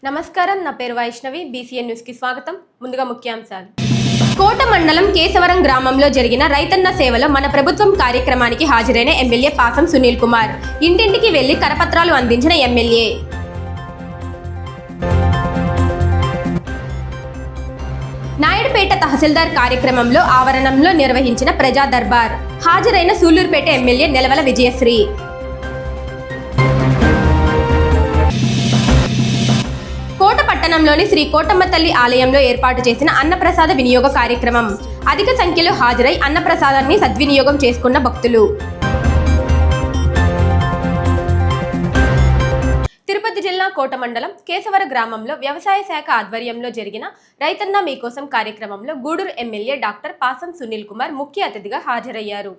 నమస్కారం, నా పేరు వైష్ణవి. BCN న్యూస్ కి స్వాగతం. ముందుగా ముఖ్యాంశాలు. కోట మండలం కేశవరం గ్రామంలో జరిగిన రైతన్న సేవలో మన ప్రభుత్వం కార్యక్రమానికి హాజరైన ఎమ్మెల్యే పాసం సునీల్ కుమార్. ఇంటింటికి వెళ్లి కరపత్రాలు అందించిన ఎమ్మెల్యే. నాయుడుపేట తహసీల్దార్ కార్యక్రమంలో ఆవరణంలో నిర్వహించిన ప్రజా దర్బార్. హాజరైన సూళ్లూరుపేట ఎమ్మెల్యే నెలవల విజయశ్రీ. కోట పట్టణంలోని శ్రీ కోటమ్మ తల్లి ఆలయంలో ఏర్పాటు చేసిన అన్నప్రసాద వినియోగ కార్యక్రమం. అధిక సంఖ్యలో హాజరై అన్నప్రసాదాన్ని సద్వినియోగం చేసుకున్న భక్తులు. తిరుపతి జిల్లా కోట మండలం కేశవర గ్రామంలో వ్యవసాయ శాఖ ఆధ్వర్యంలో జరిగిన రైతన్న మీకోసం కార్యక్రమంలో గూడూరు ఎమ్మెల్యే డాక్టర్ పాసం సునీల్ కుమార్ ముఖ్య అతిథిగా హాజరయ్యారు.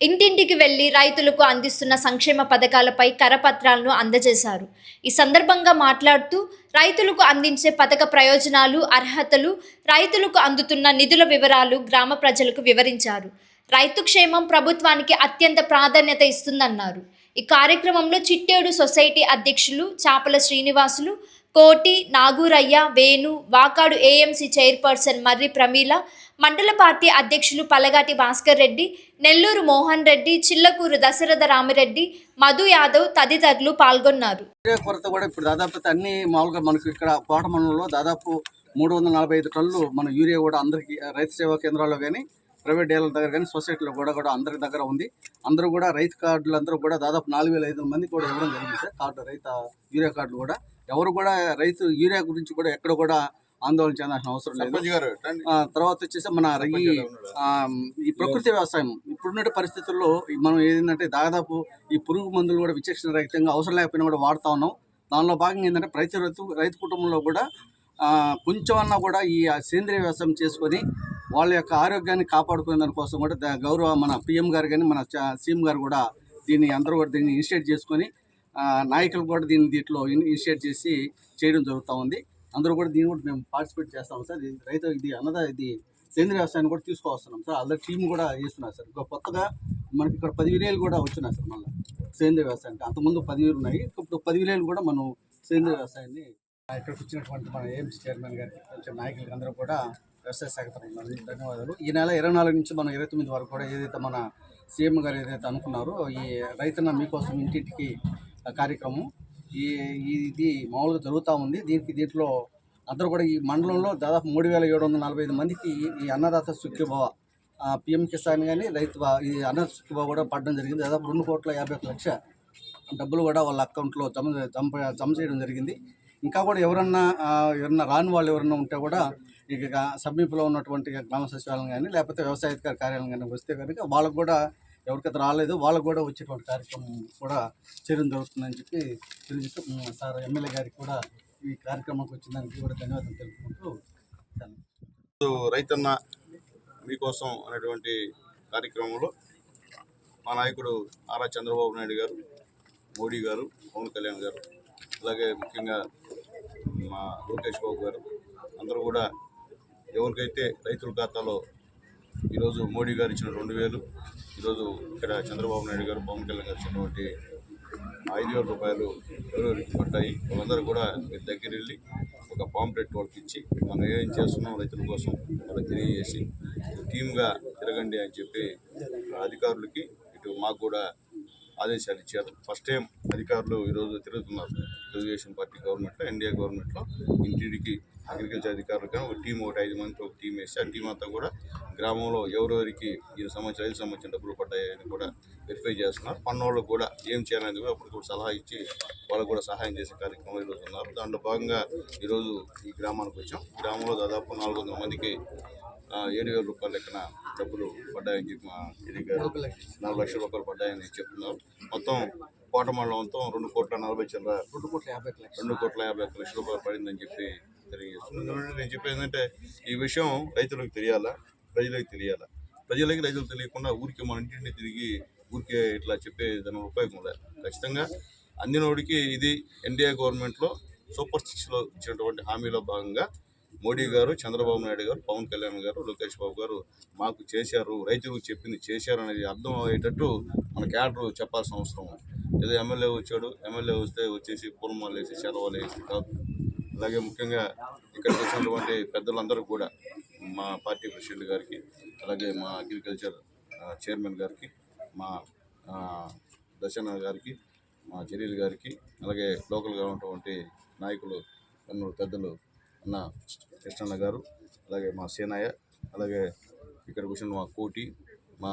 ఇంటింటికి వెళ్లి రైతులకు అందిస్తున్న సంక్షేమ పథకాలపై కరపత్రాలను అందజేశారు. ఈ సందర్భంగా మాట్లాడుతూ రైతులకు అందించే పథక ప్రయోజనాలు, అర్హతలు, రైతులకు అందుతున్న నిధుల వివరాలు గ్రామ ప్రజలకు వివరించారు. రైతు క్షేమం ప్రభుత్వానికి అత్యంత ప్రాధాన్యత ఇస్తుందన్నారు. ఈ కార్యక్రమంలో చిట్టేడు సొసైటీ అధ్యక్షులు చాపల శ్రీనివాసులు, కోటి, నాగూరయ్య, వేణు, వాకాడు AMC చైర్పర్సన్ మర్రి ప్రమీల, మండల పార్టీ అధ్యక్షులు పలగాటి భాస్కర్ రెడ్డి, నెల్లూరు మోహన్ రెడ్డి, చిల్లకూరు దశరథ రామిరెడ్డి, మధు యాదవ్ తదితరులు పాల్గొన్నారు. కొరత కూడా ఇప్పుడు దాదాపు అన్ని మామూలుగా మనకు ఇక్కడ కోట మండలంలో దాదాపు 345 టన్నులు మన యూరియా కూడా అందరికీ రైతు సేవా కేంద్రాల్లో కానీ ప్రైవేట్ డీలర్ల దగ్గర కానీ సొసైటీలో కూడా అందరి దగ్గర ఉంది. అందరూ కూడా రైతు కార్డులు అందరూ కూడా దాదాపు 4500 మంది కూడా ఇవ్వడం జరిగింది సార్. కార్డు రైతు యూరియా కార్డులు కూడా ఎవరు కూడా రైతు యూరియా గురించి కూడా ఎక్కడ కూడా ఆందోళన చెందాల్సిన అవసరం లేదు. తర్వాత వచ్చేసి మన ఈ ప్రకృతి వ్యవసాయం ఇప్పుడున్న పరిస్థితుల్లో మనం ఏంటంటే దాదాపు ఈ పురుగు మందులు కూడా విచక్షణ రహితంగా అవసరం లేకపోయినా కూడా వాడుతూ ఉన్నాం. దానిలో భాగంగా ఏంటంటే రైతు కుటుంబంలో కూడా కొంచెం అన్నా కూడా ఈ సేంద్రియ వ్యవసాయం చేసుకొని వాళ్ళ యొక్క ఆరోగ్యాన్ని కాపాడుకునే దానికోసం కూడా గౌరవ మన PM గారు కానీ మన CM గారు కూడా అందరూ కూడా దీన్ని ఇనిషియేట్ చేసుకొని నాయకులు కూడా దీంట్లో ఇనిషియేట్ చేసి చేయడం జరుగుతూ ఉంది. అందరూ కూడా దీన్ని కూడా మేము పార్టిసిపేట్ చేస్తాం సార్. ఇది సేంద్రియ వ్యవసాయాన్ని కూడా తీసుకువస్తున్నాం సార్. ఆల్రెడీ టీం కూడా చేస్తున్నారు సార్. కొత్తగా మనకి ఇక్కడ 10 విలేలు కూడా వచ్చినాయి సార్. మళ్ళీ సేంద్రియ వ్యవసాయానికి అంతకుముందు 10 విలేలు ఉన్నాయి. ఇప్పుడు 10 విలేలు కూడా మనం సేంద్రియ వ్యవసాయాన్ని ఇక్కడికి వచ్చినటువంటి మన AMC చైర్మన్ గారికి, కొంచెం నాయకులకి అందరూ కూడా వ్యవసాయ శాఖ తరఫున ధన్యవాదాలు. ఈ నెల 24 నుంచి మనం 29 వరకు కూడా ఏదైతే మన CM గారు ఏదైతే అనుకున్నారో ఈ రైతన్న మీకోసం ఇంటింటికి కార్యక్రమం ఇది మామూలుగా జరుగుతూ ఉంది. దీంట్లో అందరూ కూడా ఈ మండలంలో దాదాపు 3745 మందికి ఈ అన్నదాత సుఖీభవ PM కిసాన్ కానీ ఈ అన్నదాత సుఖీభవ కూడా పడడం జరిగింది. దాదాపు 2,51,00,000 డబ్బులు కూడా వాళ్ళ అకౌంట్లో జమ చేయడం జరిగింది. ఇంకా కూడా ఎవరన్నా రాని వాళ్ళు ఎవరన్నా ఉంటే కూడా ఇక సమీపంలో ఉన్నటువంటి గ్రామ సచివాలయం కానీ లేకపోతే వ్యవసాయాధికారి కార్యాలయం కానీ వస్తే కనుక వాళ్ళకు కూడా ఎవరికైతే రాలేదు వాళ్ళకు కూడా వచ్చేటువంటి కార్యక్రమం కూడా చేయడం జరుగుతుందని చెప్పి తెలియజేస్తూ సార్ ఎమ్మెల్యే గారికి కూడా ఈ కార్యక్రమానికి వచ్చిన దానికి కూడా ధన్యవాదాలు తెలుపుకుంటూ రైతన్న మీకోసం అనేటువంటి కార్యక్రమంలో మా నాయకుడు ఆరా చంద్రబాబు నాయుడు గారు, మోడీ గారు, పవన్ కళ్యాణ్ గారు, అలాగే ముఖ్యంగా మా లోకేష్ బాబు గారు అందరూ కూడా ఎవరికైతే రైతుల ఖాతాలో ఈరోజు మోడీ గారు ఇచ్చిన 2000, ఈరోజు ఇక్కడ చంద్రబాబు నాయుడు గారు, పవన్ కళ్యాణ్ గారు ఇచ్చినటువంటి 5,000 రూపాయలు ఎవరెవరికి పడ్డాయి వాళ్ళందరూ కూడా మీరు దగ్గర వెళ్ళి ఒక పాంప్లెట్ వాళ్ళకి ఇచ్చి మనం ఏం చేస్తున్నాం రైతుల కోసం వాళ్ళకి తెలియజేసి టీమ్గా తిరగండి అని చెప్పి అధికారులకి ఇటు మాకు కూడా ఆదేశాలు ఇచ్చారు. ఫస్ట్ టైం అధికారులు ఈరోజు తిరుగుతున్నారు. తెలుగుదేశం పార్టీ గవర్నమెంట్లో, NDA గవర్నమెంట్లో ఇంటింటికి అగ్రికల్చర్ అధికారులు కానీ ఒక టీం, 5 మందితో ఒక టీం వేసి ఆ టీం అంతా కూడా గ్రామంలో ఎవరెవరికి రైతు సంబంధించిన డబ్బులు పడ్డాయని కూడా వెరిఫై చేస్తున్నారు. పన్నోళ్ళకు కూడా ఏం చేయాలనేది కూడా అప్పటికప్పుడు సలహా ఇచ్చి వాళ్ళకు కూడా సహాయం చేసే కార్యక్రమం ఈరోజు ఉన్నారు. దాంట్లో భాగంగా ఈరోజు ఈ గ్రామానికి వచ్చాం. గ్రామంలో దాదాపు 400 మందికి 7,000 రూపాయల లెక్కన డబ్బులు పడ్డాయని చెప్పి మా ఇది గారు 4 లక్షల రూపాయలు పడ్డాయని చెప్తున్నారు. మొత్తం కోట మండలంతో 2,50,00,000 రూపాయలు పడిందని చెప్పి తెలియజేస్తున్నారు. నేను చెప్పేది ఏంటంటే ఈ విషయం రైతులకు తెలియాలా, ప్రజలకు తెలియకుండా ఊరికి మన ఇంటింటి తిరిగి ఊరికే ఇట్లా చెప్పే దాని ఉపయోగం లేదు. ఖచ్చితంగా అందినోడికి ఇది ఎన్డీఏ గవర్నమెంట్లో సూపర్ 6లో ఇచ్చినటువంటి హామీలో భాగంగా మోడీ గారు, చంద్రబాబు నాయుడు గారు, పవన్ కళ్యాణ్ గారు, లోకేష్ బాబు గారు మాకు చేశారు, రైతులకు చెప్పింది చేశారు అనేది అర్థం అయ్యేటట్టు మన క్యాడర్ చెప్పాల్సిన అవసరం. ఏదో ఎమ్మెల్యే వచ్చాడు, ఎమ్మెల్యే వస్తే వచ్చేసి పూర్ణమాలు వేసి సెలవులు వేసి కాదు. అలాగే ముఖ్యంగా ఇక్కడికి వచ్చినటువంటి పెద్దలందరూ కూడా మా పార్టీ ప్రెసిడెంట్ గారికి, అలాగే మా అగ్రికల్చర్ చైర్మన్ గారికి, మా దర్శన గారికి, మా జలీల్ గారికి, అలాగే లోకల్గా ఉన్నటువంటి నాయకులు కన్నూరు పెద్దలు అన్న కృష్ణన్న గారు, అలాగే మా సేనయ్య, అలాగే ఇక్కడికి వచ్చిన మా కోటి, మా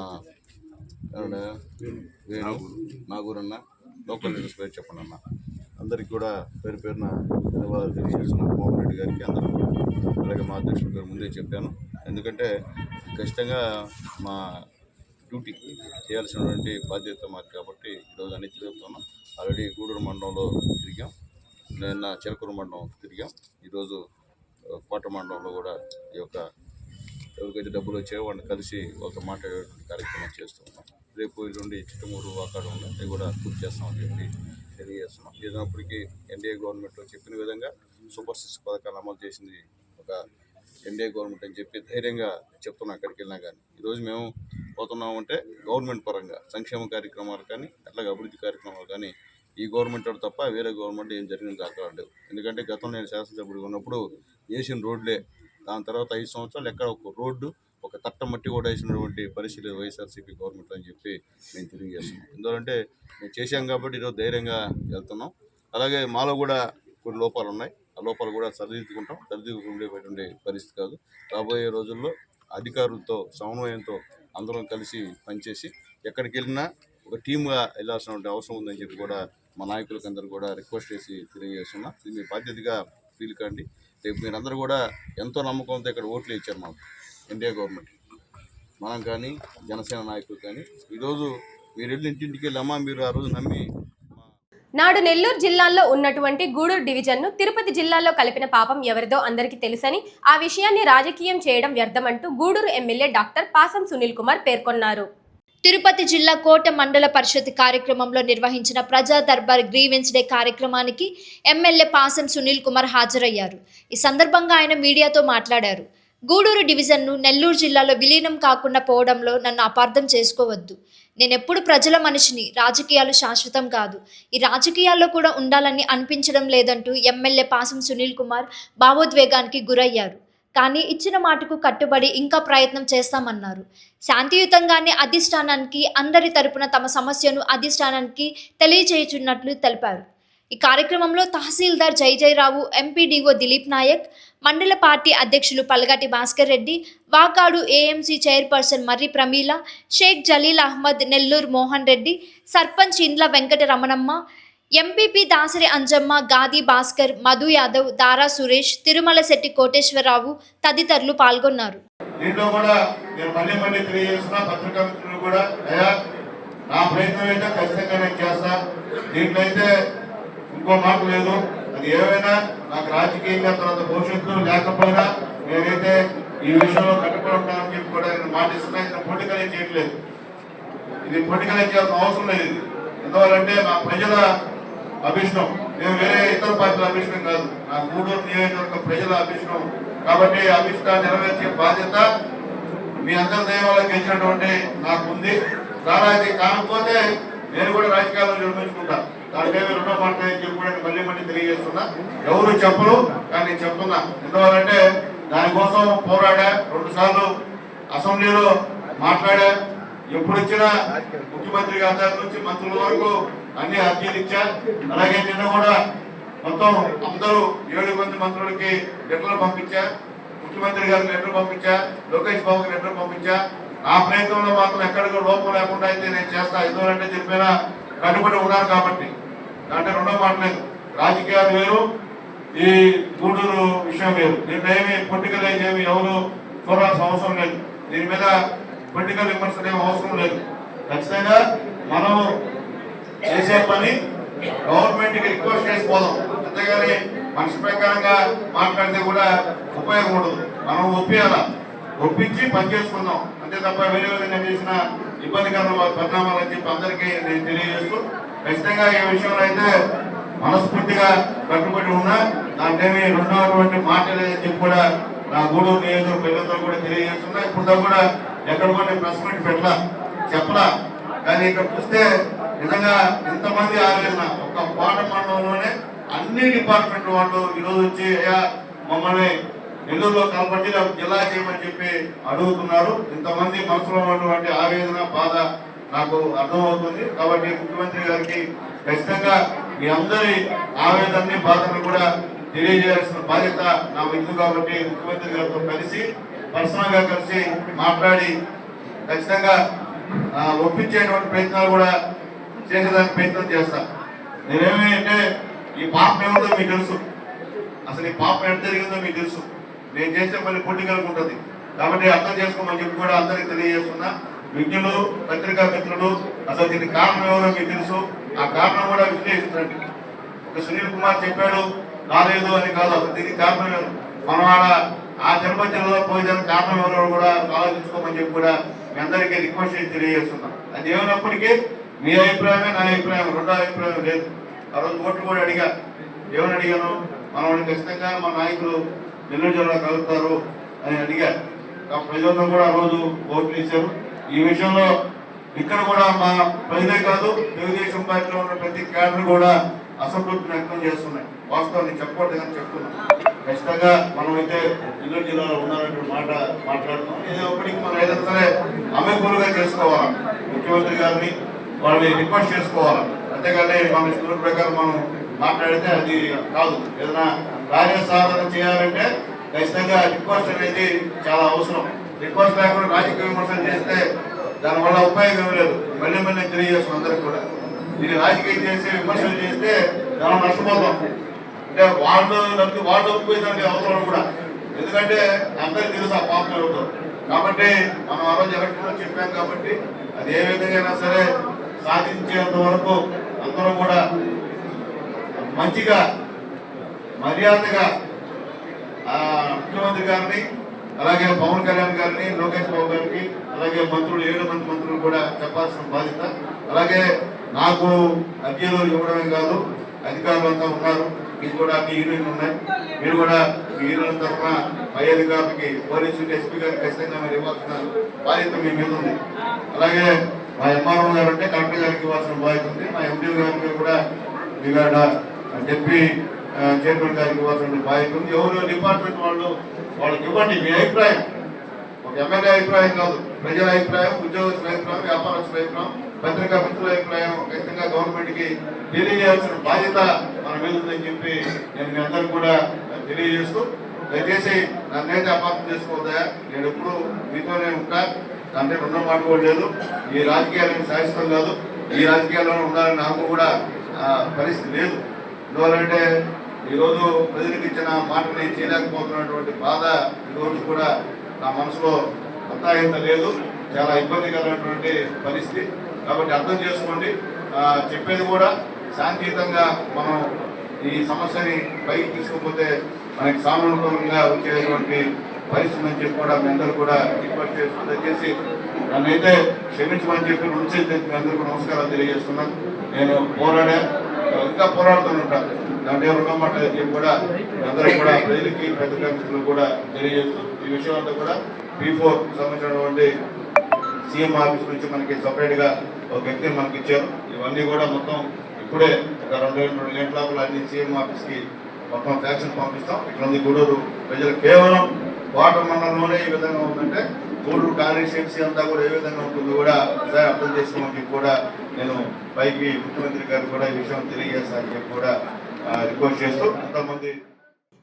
వేణు, నాగూరన్న, లోకల్ లీడర్స్ పేరు చెప్పండి అన్న. అందరికీ కూడా పేరు పేరున ధన్యవాదాలు తెలియజేస్తున్నాను. మోహన్ రెడ్డి గారికి అందరూ, అలాగే మా అధ్యక్షుల పేరు ముందే చెప్పాను. ఎందుకంటే ఖచ్చితంగా మా డ్యూటీ చేయాల్సినటువంటి బాధ్యత మాకు కాబట్టి ఈరోజు అన్ని తిరుగుతున్నాం. ఆల్రెడీ గూడూరు మండలంలో తిరిగాం, నిన్న చిలకూరు మండలం తిరిగాం, ఈరోజు కోట మండలంలో కూడా ఈ యొక్క ఎవరికైతే డబ్బులు వచ్చాయో వాళ్ళని కలిసి ఒక మాట్లాడేటువంటి కార్యక్రమం చేస్తున్నాం. రేపు నుండి చిట్టమూరు వాకాడు అవి కూడా పూర్తి చేస్తామని చెప్పి తెలియజేస్తున్నాం. ఏదైనప్పటికీ ఎన్డీఏ గవర్నమెంట్లో చెప్పిన విధంగా సూపర్ 6 పథకాలు అమలు చేసింది ఒక ఎన్డీఏ గవర్నమెంట్ అని చెప్పి ధైర్యంగా చెప్తున్నాం. అక్కడికి వెళ్ళినా కానీ ఈరోజు మేము పోతున్నామంటే గవర్నమెంట్ పరంగా సంక్షేమ కార్యక్రమాలు కానీ అట్లాగే అభివృద్ధి కార్యక్రమాలు కానీ ఈ గవర్నమెంట్ తప్ప వేరే గవర్నమెంట్ ఏం జరిగిన దాఖలాలు లేవు. ఎందుకంటే గతంలో నేను శాసనసభ్యుడిగా ఉన్నప్పుడు వేసిన రోడ్లే, దాని తర్వాత 5 సంవత్సరాలు ఎక్కడ ఒక రోడ్డు, ఒక తట్ట మట్టి కూడా వేసినటువంటి పరిస్థితి వైఎస్ఆర్సీపీ గవర్నమెంట్ అని చెప్పి మేము తెలియజేస్తున్నాం. ఎందుకంటే మేము చేశాం కాబట్టి ఈరోజు ధైర్యంగా వెళ్తున్నాం. అలాగే మాలో కూడా కొన్ని లోపాలు ఉన్నాయి, ఆ లోపాలు కూడా సరిదిద్దుకుండే పరిస్థితి కాదు. రాబోయే రోజుల్లో అధికారులతో సమన్వయంతో అందరం కలిసి పనిచేసి ఎక్కడికి వెళ్ళినా ఒక టీమ్గా వెళ్ళాల్సినటువంటి అవసరం ఉందని చెప్పి కూడా మా నాయకులకు అందరూ కూడా రిక్వెస్ట్ చేసి తెలియజేస్తున్నా. ఇది మీ బాధ్యతగా ఫీల్ కండి. రేపు మీరందరూ కూడా ఎంతో నమ్మకంతో ఇక్కడ ఓట్లు ఇచ్చారు మాకు ఎన్డీఏ గవర్నమెంట్, మనం కానీ జనసేన నాయకులు కానీ. ఈరోజు మీరు వెళ్ళి ఇంటింటికి వెళ్ళి అమ్మా మీరు ఆ రోజు నమ్మి నాడు నెల్లూరు జిల్లాలో ఉన్నటువంటి గూడూరు డివిజన్ను తిరుపతి జిల్లాలో కలిపిన పాపం ఎవరిదో అందరికీ తెలుసని, ఆ విషయాన్ని రాజకీయం చేయడం వ్యర్థమంటూ గూడూరు ఎమ్మెల్యే డాక్టర్ పాసం సునీల్ కుమార్ పేర్కొన్నారు. తిరుపతి జిల్లా కోట మండల పరిషత్ కార్యక్రమంలో నిర్వహించిన ప్రజా దర్బార్ గ్రీవెన్స్ డే కార్యక్రమానికి ఎమ్మెల్యే పాసం సునీల్ కుమార్ హాజరయ్యారు. ఈ సందర్భంగా ఆయన మీడియాతో మాట్లాడారు. గూడూరు డివిజన్ను నెల్లూరు జిల్లాలో విలీనం కాకుండా పోవడంలో నన్ను అపార్థం చేసుకోవద్దు. నేనెప్పుడు ప్రజల మనిషిని, రాజకీయాలు శాశ్వతం కాదు, ఈ రాజకీయాల్లో కూడా ఉండాలని అనిపించడం లేదంటూ ఎమ్మెల్యే పాసం సునీల్ కుమార్ భావోద్వేగానికి గురయ్యారు. కానీ ఇచ్చిన మాటకు కట్టుబడి ఇంకా ప్రయత్నం చేస్తామన్నారు. శాంతియుతంగానే అధిష్టానానికి అందరి తరపున తమ సమస్యను అధిష్టానానికి తెలియజేయుచున్నట్లు తెలిపారు. ఈ కార్యక్రమంలో తహసీల్దార్ జయజయరావు, ఎంపీడీఓ దిలీప్ నాయక్, మండల పార్టీ అధ్యక్షులు పల్గటి భాస్కర్ రెడ్డి, వాకాడు ఏఎంసీ చైర్పర్సన్ మర్రి ప్రమీల, షేక్ జలీల్ అహ్మద్, నెల్లూరు మోహన్ రెడ్డి, సర్పంచ్ ఇండ్ల వెంకట రమణమ్మ, ఎంపీపీ దాసరి అంజమ్మ, గాది భాస్కర్, మధు యాదవ్, దారా సురేష్, తిరుమల శెట్టి కోటేశ్వరరావు తదితరులు పాల్గొన్నారు. దీంట్లో కూడా నేను మళ్ళీ తెలియజేస్తున్నా, పత్రికా మిత్రులు కూడా నా ప్రయత్నం అయితే ఖచ్చితంగా నేను చేస్తా. దీంట్లో అయితే ఇంకో మాట లేదు. అది ఏమైనా నాకు రాజకీయంగా తర్వాత భవిష్యత్తు లేకపోయినా నేనైతే ఈ విషయంలో కట్టుబడి ఉంటానని చెప్పి కూడా నేను మాటిస్తున్నా. ఇది పొలిటికల్ చేయట్లేదు, ఇది పొలిటికల్ చేయాల్సిన అవసరం లేదు. ఇది ఎందువల్లంటే మా ప్రజల అభిష్టం, నేను వేరే ఇతర పార్టీల అభిష్టం కాదు, నా గూడూరు నియోజకవర్గ ప్రజల అభిష్టం. కాబట్టి అభిష్టాన్ని నెరవేర్చే బాధ్యత మీ అందరి దైవాలకు గెలిచినటువంటి నాకు ఉంది. దానికి కాకపోతే నేను కూడా రాజకీయాల్లో నిర్మించుకుంటా. దాంట్లో రెండో మాట చెప్పి కూడా మళ్ళీ తెలియజేస్తున్నా. ఎవరు చెప్పరు కానీ నేను చెప్తున్నా. ఎందువల్లంటే దానికోసం పోరాడా, 2 సార్లు అసెంబ్లీలో మాట్లాడా. ఎప్పుడు ఇచ్చినా ముఖ్యమంత్రి గారి నుంచి మంత్రుల వరకు అన్ని అర్జీలు ఇచ్చా. అలాగే నిన్న కూడా మొత్తం అందరూ 7 మంది మంత్రులకి లెటర్లు పంపించా, ముఖ్యమంత్రి గారికి లెటర్ పంపించా, లోకేష్ బాబుకి లెటర్ పంపించా. నా ప్రయత్నంలో మాత్రం ఎక్కడికో లోపం లేకుండా అయితే నేను చేస్తా. ఎందుకంటే చెప్పినా కట్టుబడి ఉన్నారు కాబట్టి. అంటే రెండో మాట లేదు, రాజకీయాలు వేరు, ఈ గూడూరు విషయం వేరు. దీంట్లో ఏమి పొలిటికల్ ఏమి ఎవరు చూడాల్సిన అవసరం లేదు. దీని మీద పొలిటికల్ విమర్శలు ఏమి అవసరం లేదు. ఖచ్చితంగా మనం చేసే పని గవర్నమెంట్కి రిక్వెస్ట్ చేసుకోదాం. అంతేగాని మనిషి ప్రకారంగా మాట్లాడితే కూడా ఉపయోగం ఉండదు. మనం ఒప్పించాలా, ఒప్పించి పని చేసుకుందాం అంతే తప్ప వేరే విధంగా చేసిన ఇబ్బందికరమైన పరిణామాలు అని చెప్పి అందరికీ నేను తెలియజేస్తూ ఖచ్చితంగా ఈ విషయంలో అయితే మనస్ఫూర్తిగా కట్టుబడి ఉన్నా దాంట్లోమి రెండవటువంటి మాట లేదని చెప్పి కూడా నా గూడూరు నియోజకవర్గ ప్రజలందరూ కూడా తెలియజేస్తున్నా. ఇప్పుడు కూడా ఎక్కడ కూడా ప్రెస్ మీట్ పెట్టలా చెప్పలా, కానీ ఇక్కడ చూస్తే నిజంగా ఇంతమంది ఆవేదన ఒక కోట మండలంలోనే అన్ని డిపార్ట్మెంట్ వాళ్ళు ఈరోజు వచ్చి అయ్యా మమ్మల్ని నెల్లూరులో కలపండి జిల్లా చేయమని చెప్పి అడుగుతున్నారు. ఇంతమంది మనసులో ఉన్నటువంటి ఆవేదన బాధ నాకు అర్థమవుతుంది. కాబట్టి ముఖ్యమంత్రి గారికి ఖచ్చితంగా మీ అందరి ఆవేదనని బాధను కూడా తెలియజేయాల్సిన బాధ్యత నా ఉంది. కాబట్టి ముఖ్యమంత్రి గారితో కలిసి పర్సనల్ గా కలిసి మాట్లాడి ఖచ్చితంగా ఒప్పించేటువంటి ప్రయత్నాలు కూడా చేసేదానికి ప్రయత్నం చేస్తా. నేనేమి అంటే ఈ పాపం ఏమిటో మీకు తెలుసు, అసలు ఈ పాపం ఎంత జరిగిందో మీకు తెలుసు. నేను చేస్తే మళ్ళీ పొలిటికల్గా ఉంటుంది కాబట్టి అర్థం చేసుకోమని చెప్పి కూడా అందరికీ తెలియజేస్తున్నా. విజ్ఞులు, పత్రికా మిత్రులు, అసలు దీనికి కారణం ఎవరో మీకు తెలుసు. ఆ కారణం కూడా విశ్లేషించండి. ఒక సునీల్ కుమార్ చెప్పాడు కాలేదు అని కాదు, అసలు దీనికి కారణం ఎవరు, మనం ఆ తిరుపతిలో పోయేదానికి కారణం ఎవరో కూడా ఆలోచించుకోమని చెప్పి కూడా మీ అందరికీ రిక్వెస్ట్ చేసి తెలియజేస్తున్నాం. అది ఏమైనప్పటికీ మీ అభిప్రాయమే నా అభిప్రాయం, రెండో అభిప్రాయం లేదు. ఆ రోజు ఓట్లు కూడా అడిగా, ఏమని అడిగాను, మనం ఖచ్చితంగా మా నాయకులు నెల్లూరు జిల్లా కలుగుతారు అని అడిగా. ప్రజలందరూ కూడా ఆ రోజు ఓట్లు ఇచ్చారు. ఈ విషయంలో ఇక్కడ కూడా మా ప్రజలే కాదు తెలుగుదేశం పార్టీలో ఉన్న ప్రతి క్యాడర్ కూడా అసంతృప్తిని వ్యక్తం చేస్తున్నాయి. వాస్తవాన్ని చెప్పకూడదు కానీ చెప్తున్నాం. ఖచ్చితంగా మనమైతే నెల్లూరు జిల్లాలో ఉన్నారనే మాట మాట్లాడుతున్నాం. ఏదో ఒకటికి మనం ఏదైనా సరే అమెకూలుగా చేసుకోవాలా, ముఖ్యమంత్రి గారిని వాళ్ళని రిక్వెస్ట్ చేసుకోవాలా. అంతేగాని మన స్కూల్ ప్రకారం మనం మాట్లాడితే అది కాదు. ఏదైనా కార్యసాధన చేయాలంటే ఖచ్చితంగా రిక్వెస్ట్ అనేది చాలా అవసరం. రిక్వెస్ట్ లేకుండా రాజకీయ విమర్శలు చేస్తే దానివల్ల ఉపయోగం లేదు. మళ్ళీ మళ్ళీ తెలియజేస్తాం అందరికి కూడా. ఇది రాజకీయం చేసి విమర్శలు చేస్తే దాని నష్టపోతాం. అంటే వాళ్ళు ఒప్పుకోవడానికి అవసరం కూడా, ఎందుకంటే అందరికి తెలుసు ఆ పాపం అవుతాం. కాబట్టి మనం ఆ రోజు ఎలక్షన్లో చెప్పాం కాబట్టి అది ఏ విధంగా సరే సాధించేంత వరకు అందరూ కూడా మంచిగా మర్యాదగా ముఖ్యమంత్రి గారిని, అలాగే పవన్ కళ్యాణ్ గారిని, లోకేష్ బాబు గారికి, అలాగే మంత్రులు 7 మంది మంత్రులు కూడా చెప్పాల్సిన బాధ్యత. అలాగే నాకు అర్జీలు ఇవ్వడమే కాదు, అధికారులు అంతా ఉన్నారు, మీకు కూడా మీ యూనియన్లు ఉన్నాయి, మీరు కూడా మీ యూనియన్ తరఫున పై అధికారులకి పోలీసు ఎస్పీ గారికి ఖచ్చితంగా మీరు ఇవ్వాల్సిన బాధ్యత మీ మీద ఉంది. అలాగే మా ఎంఆర్ఓ గారు అంటే కలెక్టర్ గారికి ఇవ్వాల్సిన బాధ్యత ఉంది. మా ఎంపీ గారికి కూడా మీ చెప్పి చైర్మన్ గారికి ఇవ్వాల్సిన బాధ్యత ఉంది. ఎవరు డిపార్ట్మెంట్ వాళ్ళకి ఇవ్వండి మీ అభిప్రాయం. ఒక ఎమ్మెల్యే అభిప్రాయం కాదు, ప్రజల అభిప్రాయం, ఉద్యోగస్తుల అభిప్రాయం, వ్యాపారస్తుల అభిప్రాయం, పత్రికా మిత్రుల అభిప్రాయం ఖచ్చితంగా గవర్నమెంట్కి తెలియజేయాల్సిన బాధ్యత మన మీద ఉందని చెప్పి నేను మీ అందరూ కూడా తెలియజేస్తూ, దయచేసి నన్నైతే అపార్థం చేసుకోవద్దా, నేను ఎప్పుడు మీతోనే ఉంటా, దాంట్లో రెండో మాట కూడా లేదు. ఈ రాజకీయాలను శాశ్వతం కాదు, ఈ రాజకీయాల్లోనే ఉండాలని నాకు కూడా పరిస్థితి లేదు. ఎందువల్లంటే ఈరోజు ప్రజలకు ఇచ్చిన మాటని చేయలేకపోతున్నటువంటి బాధ ఈరోజు కూడా నా మనసులో అంతా లేదు. చాలా ఇబ్బందికరమైనటువంటి పరిస్థితి. కాబట్టి అర్థం చేసుకోండి. చెప్పేది కూడా శాంతియుతంగా మనం ఈ సమస్యని పైకి తీసుకుపోతే మనకి సానుకూలంగా వచ్చేటువంటి పరిస్థితి అని చెప్పి కూడా మీ అందరూ కూడా రిక్వెస్ట్ చేస్తూ, దయచేసి నన్నైతే క్షమించమని చెప్పి నుంచి మీ అందరూ కూడా నమస్కారాలు తెలియజేస్తున్నాను. నేను పోరాడా, ఇంకా పోరాడుతూనే ఉంటాను, దాంట్లో ఉండమాట చెప్పి కూడా అందరూ కూడా ప్రజలకి పెద్ద మిత్రులు కూడా తెలియజేస్తూ, ఈ విషయం అంతా కూడా P4 సంబంధించినటువంటి సీఎం ఆఫీస్ నుంచి మనకి సపరేట్గా ఒక వ్యక్తిని మనకి ఇచ్చారు. ఇవన్నీ కూడా మొత్తం ఇప్పుడే ఒక 2 గంటల లోపల అన్ని సీఎం ఆఫీస్కి మొత్తం ఫ్యాక్షన్ పంపిస్తాం. ఇక్కడ ఉంది గూడూరు ప్రజలు కేవలం వాటర్ మండలంలోనే ఈ విధంగా ఉందంటే గూడూరు కాన్స్టిట్యుయెన్సీ అంతా కూడా ఏ విధంగా ఉంటుందో కూడా ఒకసారి అర్థం చేసుకోమని చెప్పి కూడా నేను పైకి ముఖ్యమంత్రి గారు కూడా ఈ విషయం తెలియజేస్తానని చెప్పి కూడా రిక్వెస్ట్ చేస్తూ, అంతమంది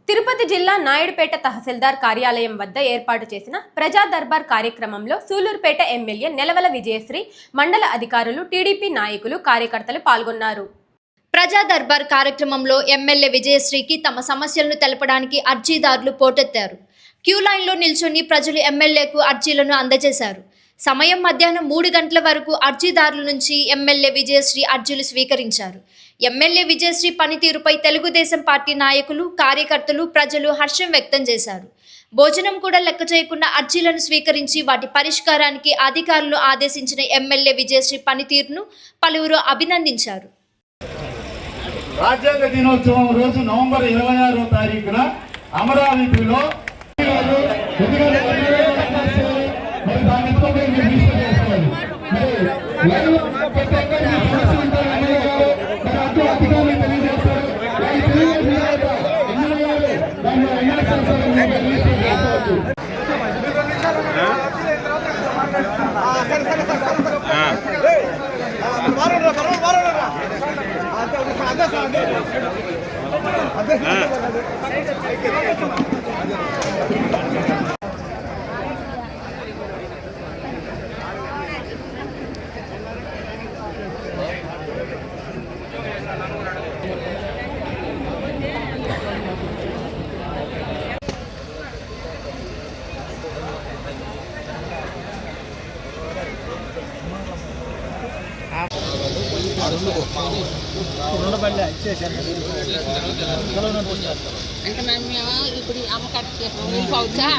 తిరుపతి జిల్లా నాయుడుపేట తహసీల్దార్ కార్యాలయం వద్ద ఏర్పాటు చేసిన ప్రజా దర్బార్ కార్యక్రమంలో సూలూరుపేట ఎమ్మెల్యే నెలవల విజయశ్రీ, మండల అధికారులు, టీడీపీ నాయకులు, కార్యకర్తలు పాల్గొన్నారు. ప్రజా దర్బార్ కార్యక్రమంలో ఎమ్మెల్యే విజయశ్రీకి తమ సమస్యలను తెలపడానికి అర్జీదారులు పోటెత్తారు. క్యూ లైన్లో నిల్చొని ప్రజలు ఎమ్మెల్యేకు అర్జీలను అందజేశారు. సమయం మధ్యాహ్నం 3 గంటల వరకు అర్జీదారుల నుంచి ఎమ్మెల్యే విజయశ్రీ అర్జీలు స్వీకరించారు. ఎమ్మెల్యే విజయశ్రీ పనితీరుపై తెలుగుదేశం పార్టీ నాయకులు, కార్యకర్తలు, ప్రజలు హర్షం వ్యక్తం చేశారు. భోజనం కూడా లెక్క చేయకుండా అర్జీలను స్వీకరించి వాటి పరిష్కారానికి అధికారులు ఆదేశించిన ఎమ్మెల్యే విజయశ్రీ పనితీరును పలువురు అభినందించారు. రాజ్యాంగ దినోత్సవం రోజు నవంబర్ 26వ తారీఖున అమరావతిలో అంటే మేము ఇప్పుడు అమ్మకట్టు వెళ్ళిపోవచ్చా?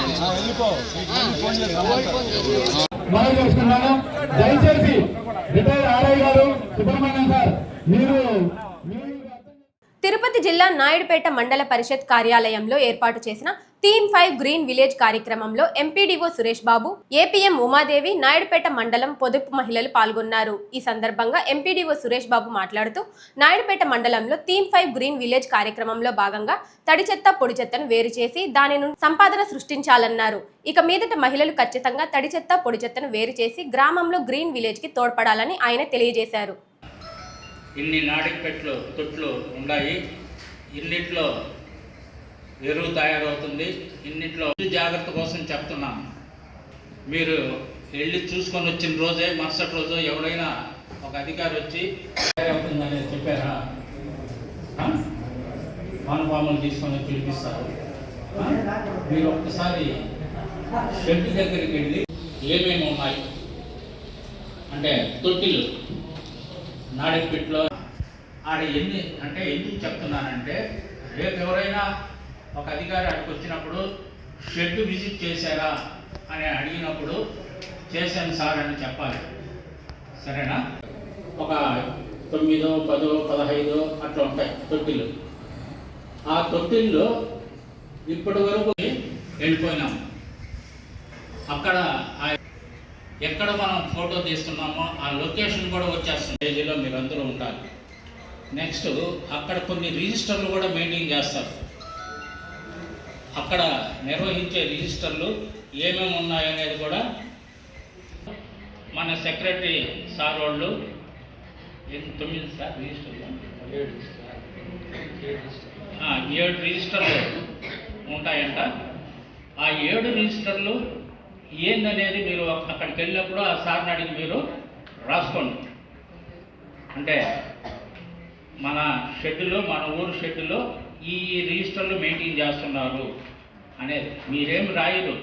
మనం చేస్తున్నాను. దయచేసి రిటైర్ ఆర్ఐ గారు సుబ్రహ్మణ్యం సార్ మీరు తిరుపతి జిల్లా నాయుడుపేట మండల పరిషత్ కార్యాలయంలో ఏర్పాటు చేసిన థీమ్ 5 గ్రీన్ విలేజ్ కార్యక్రమంలో ఎంపీడీఓ సురేష్ బాబు, ఏపీఎం ఉమాదేవి, నాయుడుపేట మండలం పొదుపు మహిళలు పాల్గొన్నారు. ఈ సందర్భంగా ఎంపీడీఓ సురేష్ బాబు మాట్లాడుతూ నాయుడుపేట మండలంలో థీమ్ 5 గ్రీన్ విలేజ్ కార్యక్రమంలో భాగంగా తడి చెత్త, పొడి చెత్తను వేరు చేసి దాని నుండి సంపాదన సృష్టించాలన్నారు. ఇక మీదట మహిళలు ఖచ్చితంగా తడి చెత్త, పొడి చెత్తను వేరు చేసి గ్రామంలో గ్రీన్ విలేజ్ కి తోడ్పడాలని ఆయన తెలియజేశారు. ఇన్ని నాడిపెట్లు తొట్లు ఉన్నాయి, ఇన్నిట్లో ఎరువు తయారవుతుంది, ఇన్నిట్లో జాగ్రత్త కోసం చెప్తున్నాం. మీరు వెళ్ళి చూసుకొని వచ్చిన రోజే మరుసటి రోజు ఎవరైనా ఒక అధికారి వచ్చి అవుతుందని చెప్పారా? మానపాములు తీసుకొని వచ్చి చూపిస్తారు. మీరు ఒక్కసారి షెడ్ దగ్గరికి వెళ్ళి ఏమేమి ఉన్నాయి అంటే తొట్టిలు నాడిపెట్లో ఆడ ఎన్ని అంటే ఎందుకు చెప్తున్నానంటే రేపు ఎవరైనా ఒక అధికారి అక్కడికి వచ్చినప్పుడు షెడ్ విజిట్ చేశారా అని అడిగినప్పుడు చేశాను సార్ అని చెప్పాలి. సరేనా? ఒక 9, 10, 15 అట్లా ఉంటాయి తొట్టిలు. ఆ తొట్టిల్లో ఇప్పటి వరకు వెళ్ళిపోయినాం. అక్కడ ఎక్కడ మనం ఫోటో తీస్తున్నామో ఆ లొకేషన్ కూడా వచ్చేస్తుంది. పేజీలో మీరు అందరూ ఉండాలి. నెక్స్ట్ అక్కడ కొన్ని రిజిస్టర్లు కూడా మెయింటైన్ చేస్తారు. అక్కడ నిర్వహించే రిజిస్టర్లు ఏమేమి ఉన్నాయనేది కూడా మన సెక్రటరీ సార్ వాళ్ళు 9 సార్ రిజిస్టర్లు 7 రిజిస్టర్లు ఉంటాయంట. ఆ 7 రిజిస్టర్లు ఏందనేది మీరు అక్కడికి వెళ్ళినప్పుడు ఆ సార్ని అడిగి మీరు రాసుకోండి. అంటే మన షెడ్యూలో, మన ఊరు షెడ్యూలో ఈ రిజిస్టర్లు మెయింటైన్ చేస్తున్నారు అనేది మీరేం రాయరు,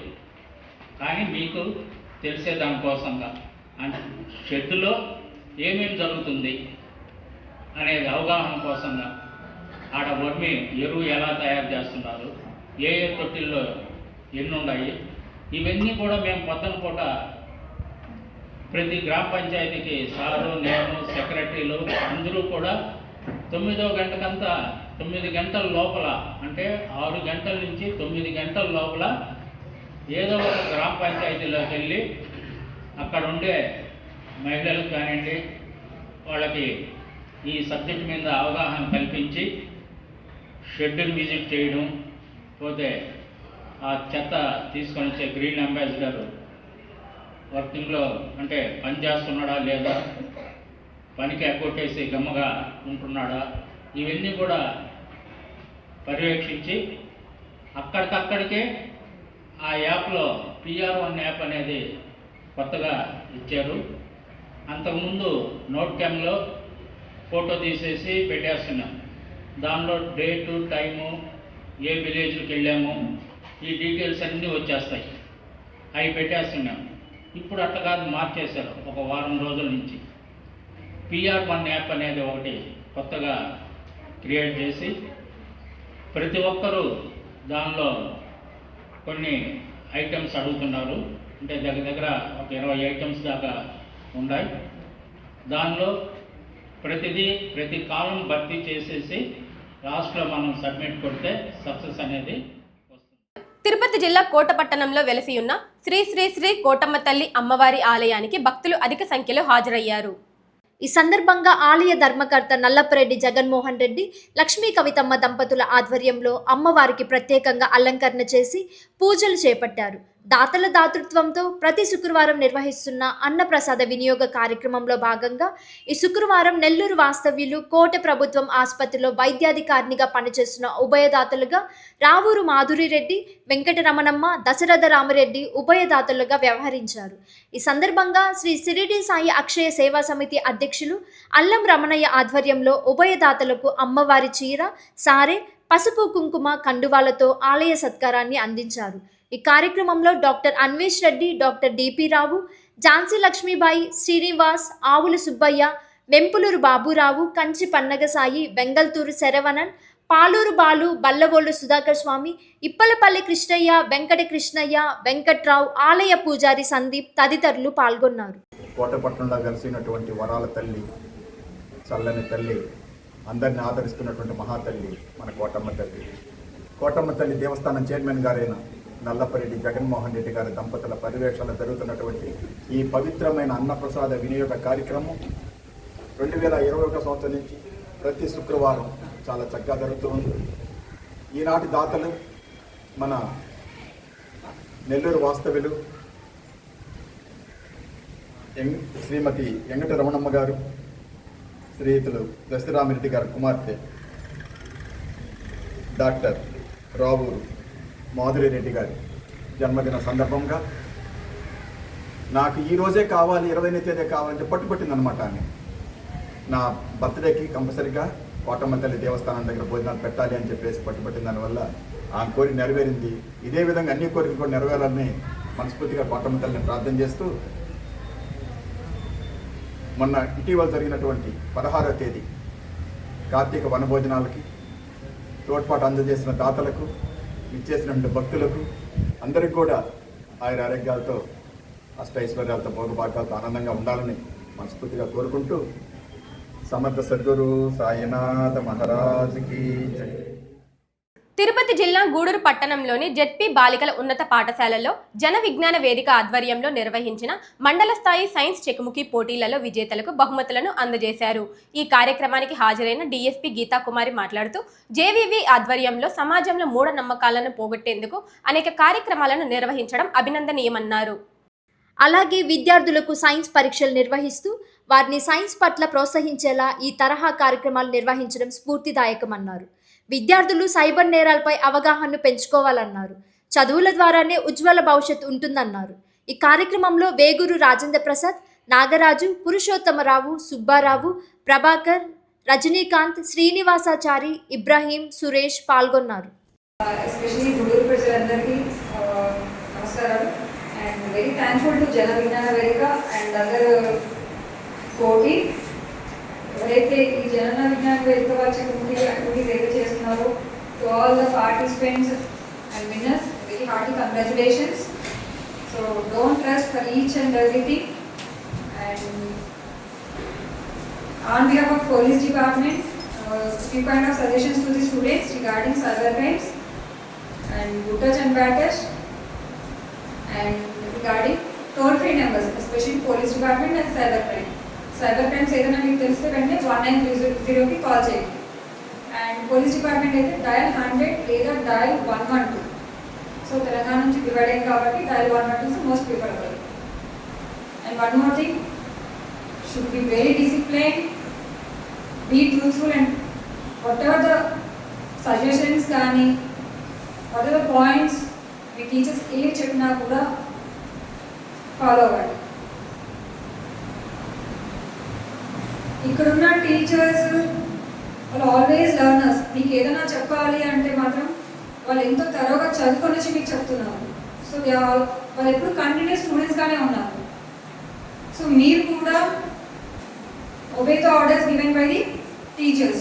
కానీ మీకు తెలిసే దానికోసంగా అంటే షెడ్యూలో ఏమేమి జరుగుతుంది అనేది అవగాహన కోసంగా ఆడ వర్మి ఎరువు ఎలా తయారు చేస్తున్నారు, ఏ తొట్టిల్లో ఎన్ని ఉన్నాయి, ఇవన్నీ కూడా మేము పొద్దున పూట ప్రతి గ్రామ పంచాయతీకి సారు, నేను, సెక్రటరీలు అందరూ కూడా 9వ గంటకంతా 9 గంటల లోపల అంటే 6 గంటల నుంచి 9 గంటల లోపల ఏదో ఒక గ్రామ పంచాయతీలోకి వెళ్ళి అక్కడ ఉండే మహిళలకు కానివ్వండి వాళ్ళకి ఈ సబ్జెక్ట్ మీద అవగాహన కల్పించి షెడ్యూల్ విజిట్ చేయడం, పోతే ఆ చెత్త తీసుకొని వచ్చే గ్రీన్ అంబాసిడర్ వర్కింగ్లో అంటే పని చేస్తున్నాడా లేదా, పనికి ఎగ్గొట్టేసి గమ్మగా ఉంటున్నాడా, ఇవన్నీ కూడా పర్యవేక్షించి అక్కడికక్కడికే ఆ యాప్లో PR1 యాప్ అనేది కొత్తగా ఇచ్చారు. అంతకుముందు నోట్ క్యామ్లో ఫోటో తీసేసి పెట్టేస్తున్నాం. దానిలో డేటు, టైము, ఏ విలేజ్కి వెళ్ళాము, ఈ డీటెయిల్స్ అన్నీ వచ్చేస్తాయి. అవి పెట్టేస్తున్నాం. ఇప్పుడు అట్లా కాదు, మార్చేశారు ఒక వారం రోజుల నుంచి. PR1 యాప్ అనేది ఒకటి కొత్తగా క్రియేట్ చేసి ప్రతి ఒక్కరూ దానిలో కొన్ని ఐటమ్స్ అడుగుతున్నారు. అంటే దగ్గర దగ్గర ఒక 20 ఐటమ్స్ దాకా ఉన్నాయి. దానిలో ప్రతి కాలం భర్తీ చేసేసి లాస్ట్లో మనం సబ్మిట్ కొడితే సక్సెస్ అనేది వస్తుంది. తిరుపతి జిల్లా కోటపట్టణంలో వెలసి ఉన్న శ్రీ శ్రీ శ్రీ కోటమ్మ తల్లి అమ్మవారి ఆలయానికి భక్తులు అధిక సంఖ్యలో హాజరయ్యారు. ఈ సందర్భంగా ఆలయ ధర్మకర్త నల్లపరెడ్డి జగన్మోహన్ రెడ్డి, లక్ష్మీ కవితమ్మ దంపతుల ఆధ్వర్యంలో అమ్మవారికి ప్రత్యేకంగా అలంకరణ చేసి పూజలు చేపట్టారు. దాతల దాతృత్వంతో ప్రతి శుక్రవారం నిర్వహిస్తున్న అన్నప్రసాద వినియోగ కార్యక్రమంలో భాగంగా ఈ శుక్రవారం నెల్లూరు వాస్తవ్యులు కోట ప్రభుత్వం ఆసుపత్రిలో వైద్యాధికారినిగా పనిచేస్తున్న ఉభయదాతలుగా రావూరు మాధురిరెడ్డి, వెంకటరమణమ్మ, దశరథ రామరెడ్డి ఉభయదాతలుగా వ్యవహరించారు. ఈ సందర్భంగా శ్రీ సిరిడి సాయి అక్షయ సేవా సమితి అధ్యక్షులు అల్లం రమణయ్య ఆధ్వర్యంలో ఉభయదాతలకు అమ్మవారి చీర, సారె, పసుపు కుంకుమ కండువాలతో ఆలయ సత్కారాన్ని అందించారు. ఈ కార్యక్రమంలో doctor Anvesh Reddy, doctor D P Rao, Jhansi Lakshmibai, Srinivas, Avula Subbaiah, Vempuluru Baburao, Kanchi Pannagasai, బెంగల్తూరు Saravanan, Paluru Balu, Ballavolu Sudhakar స్వామి, ఇప్పలపల్లి కృష్ణయ్య, వెంకట కృష్ణయ్య, వెంకట్రావు, ఆలయ పూజారి సందీప్ తదితరులు పాల్గొన్నారు. కోటపట్నంలో కలిసినటువంటి వరాల తల్లి, చల్లని తల్లి, అందరిని ఆదరిస్తున్నటువంటి మహాతల్లి మన కోటమ్మ తల్లి. కోటమ్మ తల్లి దేవస్థానం చైర్మన్ గారైన నల్లపరెడ్డి జగన్మోహన్ రెడ్డి గారి దంపతుల పర్యవేక్షణలో జరుగుతున్నటువంటి ఈ పవిత్రమైన అన్నప్రసాద వినియోగ కార్యక్రమం 2021 సంవత్సరం నుంచి ప్రతి శుక్రవారం చాలా చక్కగా జరుగుతూ ఉంది. ఈనాటి దాతలు మన నెల్లూరు వాస్తవ్యులు శ్రీమతి వెంకటరమణమ్మ గారు, శ్రీయుతులు దశరామిరెడ్డి గారి కుమార్తె డాక్టర్ రావూరు మాధురిరెడ్డి గారి జన్మదిన సందర్భంగా నాకు ఈరోజే కావాలి, 20వ తేదీ కావాలంటే పట్టుబట్టిందనమాట. ఆమె నా బర్త్డేకి కంపల్సరీగా కోటమ్మ తల్లి దేవస్థానం దగ్గర భోజనాలు పెట్టాలి అని చెప్పేసి పట్టుబట్టిన దానివల్ల ఆమె కోరిక నెరవేరింది. ఇదే విధంగా అన్ని కోరికలు కూడా నెరవేరాలని మనస్ఫూర్తిగా కోటమ్మ తల్లిని ప్రార్థన చేస్తూ, మొన్న ఇటీవల జరిగినటువంటి 16వ తేదీ కార్తీక వనభోజనాలకి తోడ్పాటు అందజేసిన దాతలకు, ఇచ్చేసినటువంటి భక్తులకు అందరికీ కూడా ఆయన ఆరోగ్యాలతో, అష్టైశ్వర్యాలతో, భోగభాగ్యాలతో ఆనందంగా ఉండాలని మనస్ఫూర్తిగా కోరుకుంటూ, సమర్థ సద్గురు సాయినాథ మహారాజుకి జై. తిరుపతి జిల్లా గూడూరు పట్టణంలోని జెడ్పీ బాలికల ఉన్నత పాఠశాలలో జన విజ్ఞాన వేదిక ఆధ్వర్యంలో నిర్వహించిన మండల స్థాయి సైన్స్ చెకుముకి పోటీలలో విజేతలకు బహుమతులను అందజేశారు. ఈ కార్యక్రమానికి హాజరైన డీఎస్పీ గీతాకుమారి మాట్లాడుతూ, జేవీవీ ఆధ్వర్యంలో సమాజంలో మూఢనమ్మకాలను పోగొట్టేందుకు అనేక కార్యక్రమాలను నిర్వహించడం అభినందనీయమన్నారు. అలాగే విద్యార్థులకు సైన్స్ పరీక్షలు నిర్వహిస్తూ వారిని సైన్స్ పట్ల ప్రోత్సహించేలా ఈ తరహా కార్యక్రమాలు నిర్వహించడం స్ఫూర్తిదాయకమన్నారు. విద్యార్థులు సైబర్ నేరాలపై అవగాహనను పెంచుకోవాలన్నారు. చదువుల ద్వారానే ఉజ్వల భవిష్యత్తు ఉంటుందన్నారు. ఈ కార్యక్రమంలో వేగూరు రాజేంద్ర ప్రసాద్, నాగరాజు, పురుషోత్తమరావు, సుబ్బారావు, ప్రభాకర్, రజనీకాంత్, శ్రీనివాసాచారి, ఇబ్రాహీం, సురేష్ పాల్గొన్నారు. ఎస్పెషల్లీ గూడూరు ప్రజలందరికీ నమస్కారాలు. And very thankful to Jana Vignana వేదిక అండ్ అదర్ కోటి. ఎవరైతే ఈ జన విజ్ఞాన వేదిక వచ్చి యాక్టివిటీస్ ఏదైతే చేస్తున్నారో, to all the participants and winners, very hearty congratulations. So don't trust for each and everything. And on behalf of police department, few kind of suggestions to the students regarding cyber crimes and good and bad touch, and regarding toll-free numbers, especially police department and cyber crime. Cyber crimes ఏదైనా మీకు తెలిస్తే వెంటనే 1930కి call చేయండి. And police department అయితే dial 100 లేదా dial 112. So Telangana నుంచి divide అయింది కాబట్టి dial 112 is most preferable. And one more thing, should be very disciplined, be truthful, and whatever the suggestions కానీ whatever points మీ టీచర్స్ ఏ చెప్పినా కూడా ఫాలో అవ్వండి. ఇక్కడున్న టీచర్స్ వాళ్ళు ఆల్వేస్ లర్నర్స్. మీకు ఏదైనా చెప్పాలి అంటే మాత్రం వాళ్ళు ఎంతో తరోగా చదువుకొని వచ్చి మీకు చెప్తున్నారు. సో వాళ్ళు ఎప్పుడు కంటిన్యూస్ స్టూడెంట్స్గానే ఉన్నారు. సో మీరు కూడా obey the orders given by the teachers.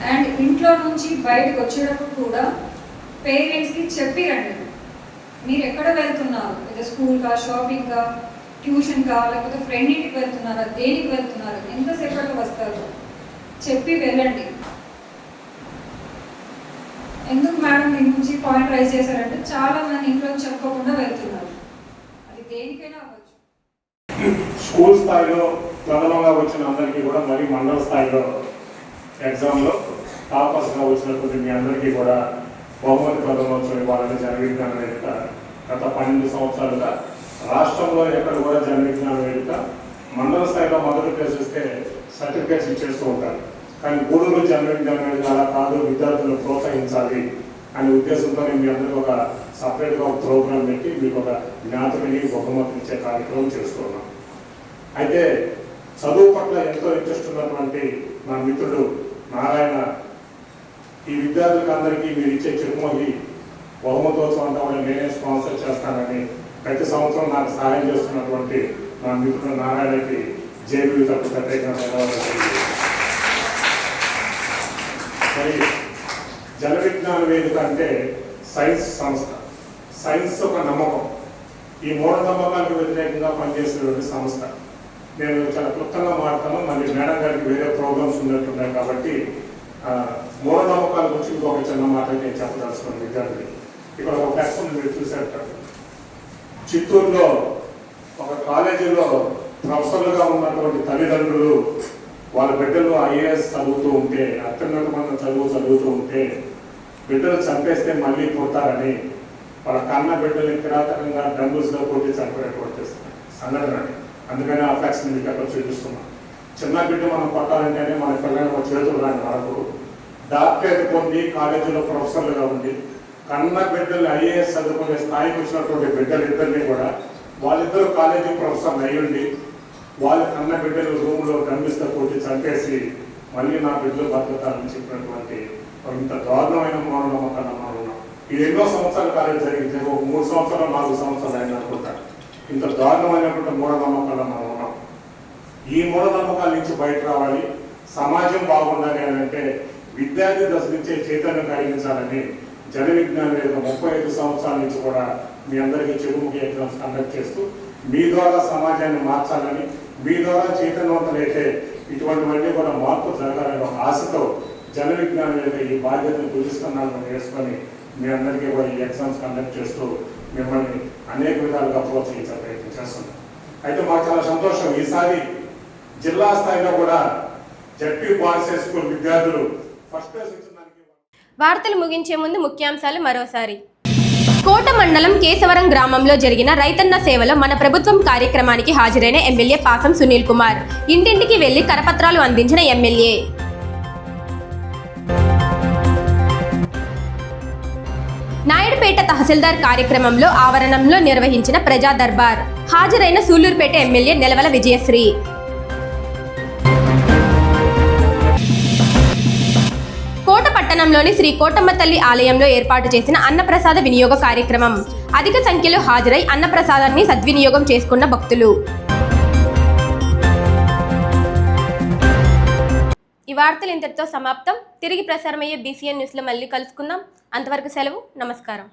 And ఇంట్లో నుంచి బయటకు వచ్చేటప్పుడు కూడా పేరెంట్స్కి చెప్పి రండి. మీరు ఎక్కడ వెళ్తున్నారు, లేదా స్కూల్కా, షాపింగ్కా, ట్యూషన్కా, లేకపోతే ఫ్రెండ్ ఇంటికి వెళ్తున్నారా, దేనికి వెళ్తున్నారు, ఎంతసేపట్లో వస్తారు చెప్పి వెళ్ళండి. ఎందుకు మేడం దీని నుంచి పాయింట్ రైజ్ చేశారంటే చాలా మంది ఇంట్లో చెప్పకుండా వెళ్తున్నారు. అది దేనికైనా అవ్వచ్చు. స్కూల్ స్థాయిలో ప్రథమంగా వచ్చిన అందరికీ కూడా, మరి మండల స్థాయిలో ఎగ్జామ్లో టాపర్స్గా వచ్చినటువంటి మీ అందరికీ కూడా బహుమతి ప్రథమోత్సవం ఇవ్వాలని జన విజ్ఞాన వేదిక గత 12 సంవత్సరాలుగా రాష్ట్రంలో ఎక్కడ కూడా జన విజ్ఞాన వేదిక మండల స్థాయిలో మొదటి ప్లేస్ ఇస్తే సర్టిఫికేట్స్ ఇచ్చేస్తూ ఉంటారు. కానీ గూడూరు జన విజ్ఞాన వేదిక అలా కాదు, విద్యార్థులను ప్రోత్సహించాలి అనే ఉద్దేశంతో మీ అందరికీ ఒక సపరేట్గా ఒక ప్రోగ్రాం పెట్టి మీకు ఒక జ్ఞాతకుని బహుమతి ఇచ్చే కార్యక్రమం చేస్తున్నాం. అయితే చదువు పట్ల ఎంతో ఇంట్రెస్ట్ ఉన్నటువంటి మా మిత్రుడు నారాయణ ఈ విద్యార్థులకు అందరికీ మీరు ఇచ్చే చెక్కుమతి బహుమతోత్సవం అంతా కూడా నేనే స్పాన్సర్ చేస్తానని ప్రతి సంవత్సరం నాకు సహాయం చేస్తున్నటువంటి మా మిత్రుడు నారాయణకి జేబీ తరపు ప్రత్యేకంగా ధన్యవాదాలు. మరి జన విజ్ఞాన వేదిక అంటే సైన్స్ సంస్థ, సైన్స్ ఒక నమ్మకం, ఈ మూఢనమ్మకాలకు వ్యతిరేకంగా పనిచేసేటువంటి సంస్థ. నేను చాలా క్లుప్తంగా మాట్లాడతాను, మళ్ళీ మేడం గారికి వేరే ప్రోగ్రామ్స్ ఉన్నట్టున్నాయి కాబట్టి మూఢనమ్మకాల గురించి ఇంకొక చిన్న మాట నేను చెప్పదలుచుకున్నాను విద్యార్థులు. ఇక్కడ ఒక ప్లాట్ఫామ్ మీరు చూసారు, చిత్తూరులో ఒక కాలేజీలో ప్రొఫెసర్లుగా ఉన్నటువంటి తల్లిదండ్రులు వాళ్ళ బిడ్డలు ఐఏఎస్ చదువుతూ ఉంటే, అత్యున్నతమైన చదువుతూ ఉంటే బిడ్డలు చంపేస్తే మళ్ళీ పుడతారని వాళ్ళ కన్న బిడ్డల్ని కిరాతకంగా డంబుల్స్లో కొట్టి చంపేటువంటి సంఘటన. అందుకని ఆ ఫ్లాక్స్ మీకు అక్కడ చూపిస్తున్నాం. చిన్న బిడ్డ మనం కొట్టాలంటేనే మన పిల్లలు చేతులు రాని వరకు డాక్టరేట్ పొంది కాలేజీలో ప్రొఫెసర్లుగా ఉండి కన్న బిడ్డలు ఐఏఎస్ చదువుకునే స్థాయికి వచ్చినటువంటి బిడ్డలిద్దరినీ కూడా వాళ్ళిద్దరూ కాలేజీ ప్రొఫెసర్లు అయ్యుండి వాళ్ళ కన్న బిడ్డలు రూమ్లో డంబుల్స్తో కొట్టి చంపేసి మళ్ళీ నా బిడ్డలు బతుకుతారని చెప్పినటువంటి ఇంత దారుణమైన మూఢనమ్మకాన్ని మనం ఉన్నాం. ఇది ఎన్నో సంవత్సరాల కాలం జరిగింది, ఒక 3 సంవత్సరాలు 4 సంవత్సరాలు అయిన అనుకుంటారు. ఇంత దారుణమైనటువంటి మూఢనమ్మకాలు మనం ఉన్నాం. ఈ మూఢనమ్మకాల నుంచి బయట రావాలి, సమాజం బాగుండాలి అని అంటే విద్యార్థి దశ నుంచే చైతన్యం కలిగించాలని జన విజ్ఞాన వేదిక 35 సంవత్సరాల నుంచి కూడా మీ అందరికీ చెరుముఖి ఎగ్జామ్స్ కండక్ట్ చేస్తూ మీ ద్వారా సమాజాన్ని మార్చాలని, మీ ద్వారా చైతన్యవంతులైతే ఇటువంటివన్నీ కూడా మార్పు జరగాలని ఒక ఆశతో జన విజ్ఞాన వేదిక ఈ బాధ్యతను కుదిస్తున్నాను వేసుకొని మీ అందరికీ కూడా ఈ ఎగ్జామ్స్ కండక్ట్ చేస్తూ మిమ్మల్ని అనేక విధాలుగా ప్రోత్సహించే ప్రయత్నం చేస్తున్నాం. అయితే మాకు చాలా సంతోషం, ఈసారి జిల్లా స్థాయిలో కూడా జడ్పీ బాయ్స్ హై స్కూల్ విద్యార్థులు ఫస్ట్ ప్లేస్ ఇచ్చిన దానికి. వార్తలు ముగించే ముందు ముఖ్యాంశాలు మరోసారి. కోట మండలం కేశవరం గ్రామంలో జరిగిన రైతన్న సేవలో మన ప్రభుత్వం కార్యక్రమానికి హాజరైన ఎమ్మెల్యే పాసం సునీల్ కుమార్. ఇంటింటికి వెళ్లి కరపత్రాలు అందించిన ఎమ్మెల్యే. నాయుడుపేట తహసీల్దార్ కార్యక్రమంలో ఆవరణంలో నిర్వహించిన ప్రజా దర్బార్. హాజరైన సూళ్లూరుపేట ఎమ్మెల్యే నెలవల విజయశ్రీ. కోట పట్టణంలోని శ్రీ కోటమ్మ తల్లి ఆలయంలో ఏర్పాటు చేసిన అన్నప్రసాద వినియోగ కార్యక్రమం. అధిక సంఖ్యలో హాజరై అన్నప్రసాదాన్ని సద్వినియోగం చేసుకున్న భక్తులు. ఈ వార్తలు ఇంతటితో సమాప్తం. తిరిగి ప్రసారమయ్యే BCN న్యూస్లో మళ్ళీ కలుసుకుందాం. అంతవరకు సెలవు. నమస్కారం.